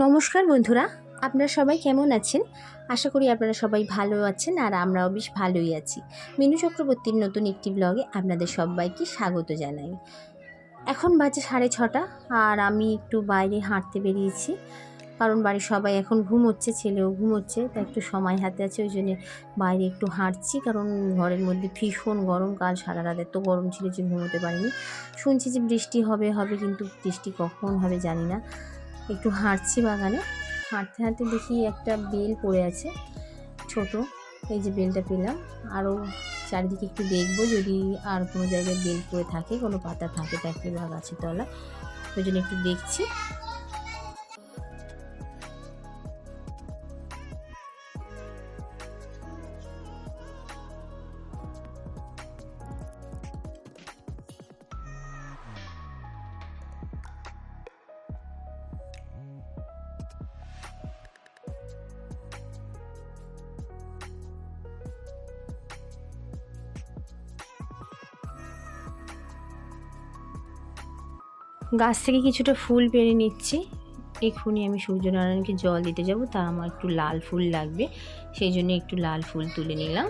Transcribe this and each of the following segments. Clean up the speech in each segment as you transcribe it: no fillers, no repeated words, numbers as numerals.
নমস্কার বন্ধুরা, আপনারা সবাই কেমন আছেন? আশা করি আপনারা সবাই ভালো আছেন আর আমরাও বেশ ভালোই আছি। মিনু চক্রবর্তীর নতুন একটি ব্লগে আপনাদের সবাইকে স্বাগত জানাই। এখন বাজে 6:30 আর আমি একটু বাইরে হাঁটতে বেরিয়েছি, কারণ বাড়ির সবাই এখন ঘুমোচ্ছে, ছেলেও ঘুমোচ্ছে, তাই একটু সময় হাতে আছে, ওই জন্যে বাইরে একটু হাঁটছি। কারণ ঘরের মধ্যে ভীষণ গরম, কাল সারা রাত এত গরম ছিল যে ঘুমোতে পারিনি। শুনছি যে বৃষ্টি হবে কিন্তু বৃষ্টি কখন হবে জানি না। একটু হাঁটছি বাগানে, হাঁটতে হাঁটতে দেখি একটা বেল পড়ে আছে ছোট, এই যে বেলটা পেলাম। আরও চারিদিকে একটু দেখবো যদি আর কোনো জায়গায় বেল পড়ে থাকে, কোনো পাতা থাকে টাকে বা গাছের তলা, ওই জন্য একটু দেখছি। গাছ থেকে কিছুটা ফুল পেড়ে নিচ্ছি। এক্ষুনি আমি সূর্যনারায়ণকে জল দিতে যাব, তা আমার একটু লাল ফুল লাগবে, সেই জন্য একটু লাল ফুল তুলে নিলাম।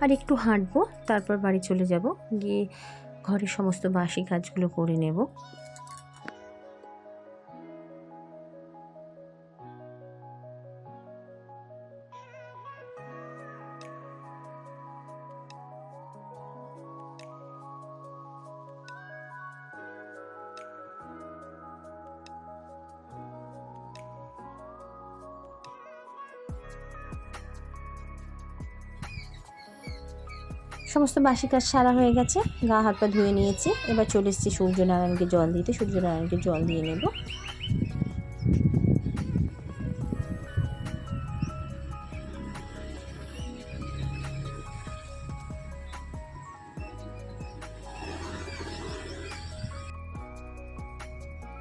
আর একটু হাঁটবো, তারপর বাড়ি চলে যাব, গিয়ে ঘরের সমস্ত বাসি কাজগুলো করে নেব। সমস্ত বাসি কাজ সারা হয়ে গেছে, গা হাত পা ধুয়ে নিয়েছি, এবার চলে এসেছি সূর্যনারায়ণকে জল দিতে। সূর্যনারায়ণকে জল দিয়ে নেব।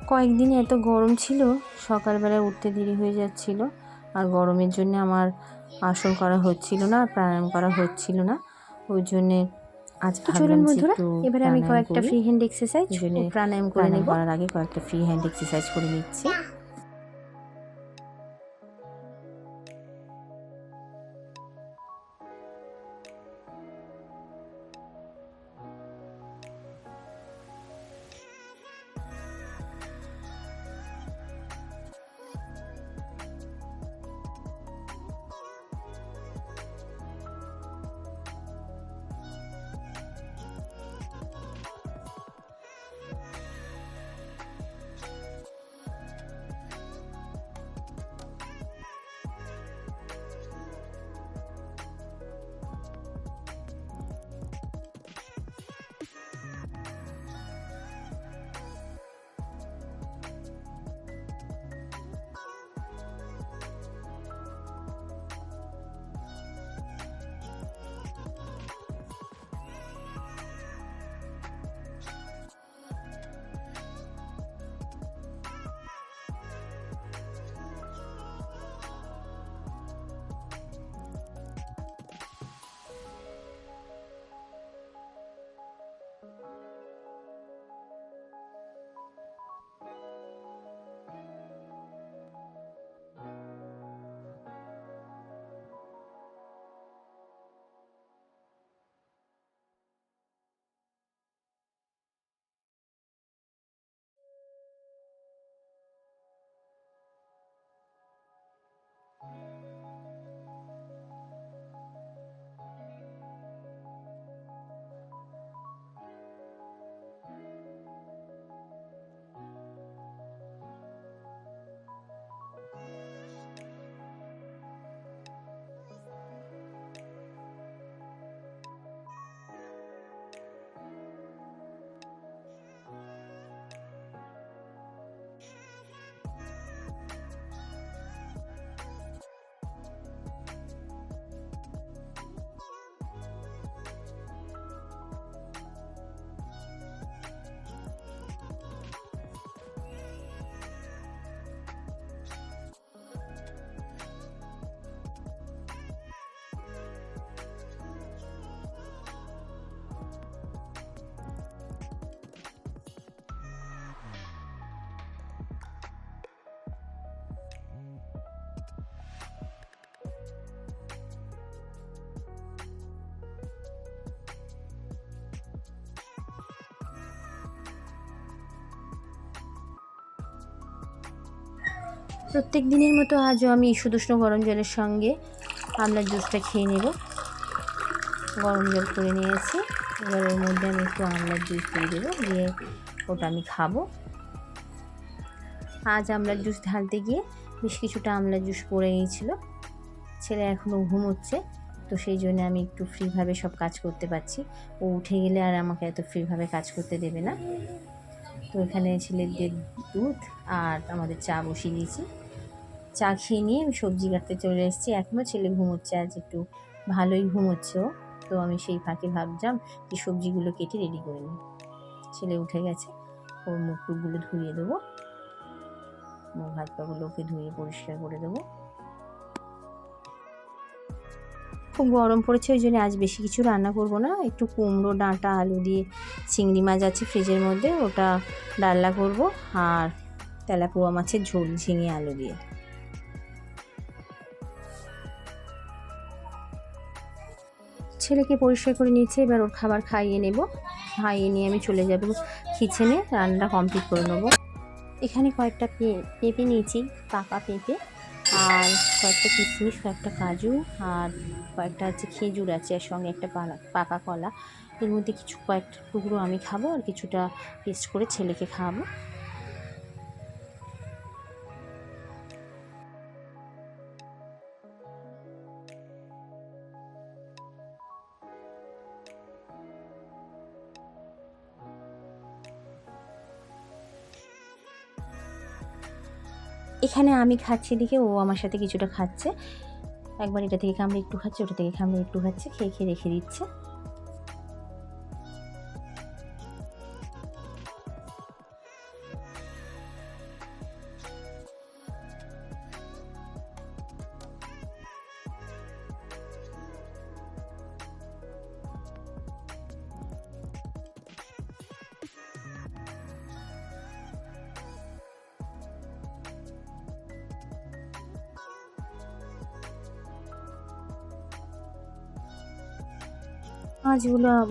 কয়েকদিন এত গরম ছিল, সকালবেলা উঠতে দেরি হয়ে যাচ্ছিল, আর গরমের জন্য আমার আসন করা হচ্ছিল না, প্রাণায়াম করা হচ্ছিল না, ওই জন্যে আজ চলুন বন্ধুরা, এবারে আমি কয়েকটা ফ্রি হ্যান্ড এক্সারসাইজ প্রাণায়াম করে নেব। করার আগে কয়েকটা ফ্রি হ্যান্ড এক্সারসাইজ করে নিচ্ছি। প্রত্যেক দিনের মতো আজও আমি ঈষদুষ্ণ গরম জলের সঙ্গে আমলার জুসটা খেয়ে নেব। গরম জল করে নিয়েছি, এবার ওর মধ্যে আমি একটু আমলার জুস দিয়ে দেবো, দিয়ে ওটা আমি খাবো। আজ আমলার জুস ঢালতে গিয়ে বেশ কিছুটা আমলার জুস পড়ে গিয়েছিলো। ছেলে এখনও ঘুমোচ্ছে, তো সেই জন্য আমি একটু ফ্রিভাবে সব কাজ করতে পারছি। ও উঠে গেলে আর আমাকে এত ফ্রিভাবে কাজ করতে দেবে না। তো এখানে ছেলেদের দুধ আর আমাদের চা বসিয়ে দিয়েছি। চা খেয়ে নিয়ে আমি সবজি কাটতে চলে এসেছি। এখনও ছেলে ঘুমোচ্ছে, আজ একটু ভালোই ঘুমোচ্ছে ও। তো আমি সেই ফাঁকে ভাবলাম যে সবজিগুলো কেটে রেডি করে নিই। ছেলে উঠে গেছে, ওর মুখ টুকগুলো ধুয়ে দেবো, মুখ হাত পাগুলোকে ধুয়ে পরিষ্কার করে দেবো। খুব গরম পড়েছে, ওই জন্য আজ বেশি কিছু রান্না করব না। একটু কুমড়ো ডাঁটা আলু দিয়ে, চিংড়ি মাছ আছে ফ্রিজের মধ্যে, ওটা ডালনা করব, আর তেলাপুয়া মাছের ঝোল ঝিঙে আলু দিয়ে। ছেলেকে পরিষ্কার করে নিয়েছে, এবার ওর খাবার খাইয়ে নেব। খাইয়ে নিয়ে আমি চলে যাব কিচেনে, রান্নাটা কমপ্লিট করে নেব। এখানে কয়েকটা পেঁপে নিয়েছি, পাকা পেঁপে, আর কয়েকটা কিশমিশ, কয়েকটা কাজু, আর কয়েকটা হচ্ছে খেজুর আছে, এর সঙ্গে একটা পাকা কলা। এর মধ্যে কয়েকটা টুকরো আমি খাবো, আর কিছুটা পেস্ট করে ছেলেকে খাওয়াবো। এখানে আমি খাচ্ছি দিকে ও আমার সাথে কিছুটা খাচ্ছে, একবার এটা থেকে কামড়ে একটু খাচ্ছে, ওটা থেকে কামড়ে একটু খাচ্ছে, খেয়ে খেয়ে রেখে দিচ্ছে।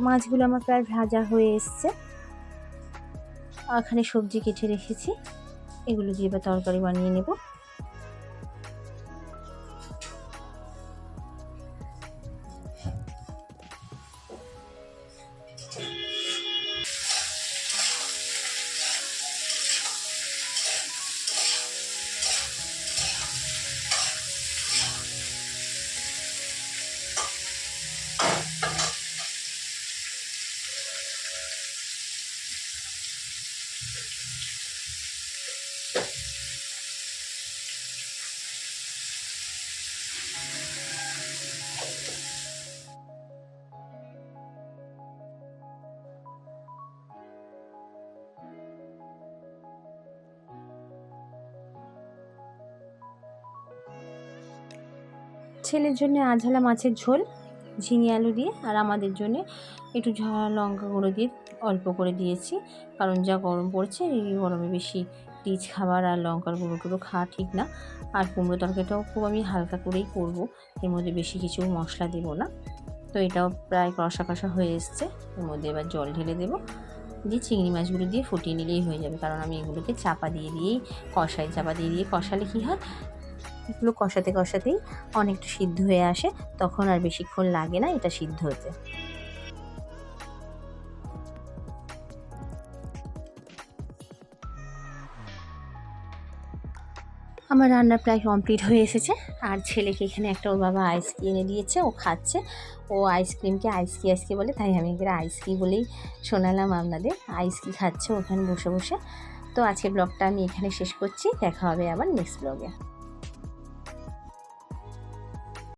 মাছগুলো আমার প্রায় ভাজা হয়ে এসছে। এখানে সবজি কেটে রেখেছি, এগুলো দিয়ে এবার তরকারি বানিয়ে নেব। ছেলের জন্য আঝালা মাছের ঝোল ঝিঙে আলু দিয়ে, আর আমাদের জন্য একটু লঙ্কা গুঁড়ো দিয়ে অল্প করে দিয়েছি, কারণ যা গরম পড়ছে, এই গরমে বেশি রিচ খাবার আর লঙ্কার গুঁড়ো টুড়ো খাওয়া ঠিক না। আর কুমড়ো তরকারিটাও খুব আমি হালকা করেই করব, এর মধ্যে বেশি কিছু মশলা দেবো না। তো এটাও প্রায় কষা কষা হয়ে এসছে, এর মধ্যে এবার জল ঢেলে দেবো, দিয়ে চিংড়ি মাছগুলো দিয়ে ফুটিয়ে নিলেই হয়ে যাবে। কারণ আমি এগুলোকে চাপা দিয়ে কষালে কী হয়, এগুলো কষাতে কষাতেই অনেকটা সিদ্ধ হয়ে আসে, তখন আর বেশিক্ষণ লাগে না এটা সিদ্ধ হতে। আমার রান্না প্রায় কমপ্লিট হয়ে এসেছে, আর ছেলেকে এখানে একটা ওর বাবা আইসক্রিম এনে দিয়েছে, ও খাচ্ছে। ও আইসক্রিমকে আইসকি বলে, তাই আমি এখানে আইসকি বলেই শোনালাম আপনাদের। আইসকি খাচ্ছে ওখানে বসে বসে। তো আজকে ব্লগটা আমি এখানে শেষ করছি, দেখা হবে আবার নেক্সট ব্লগে।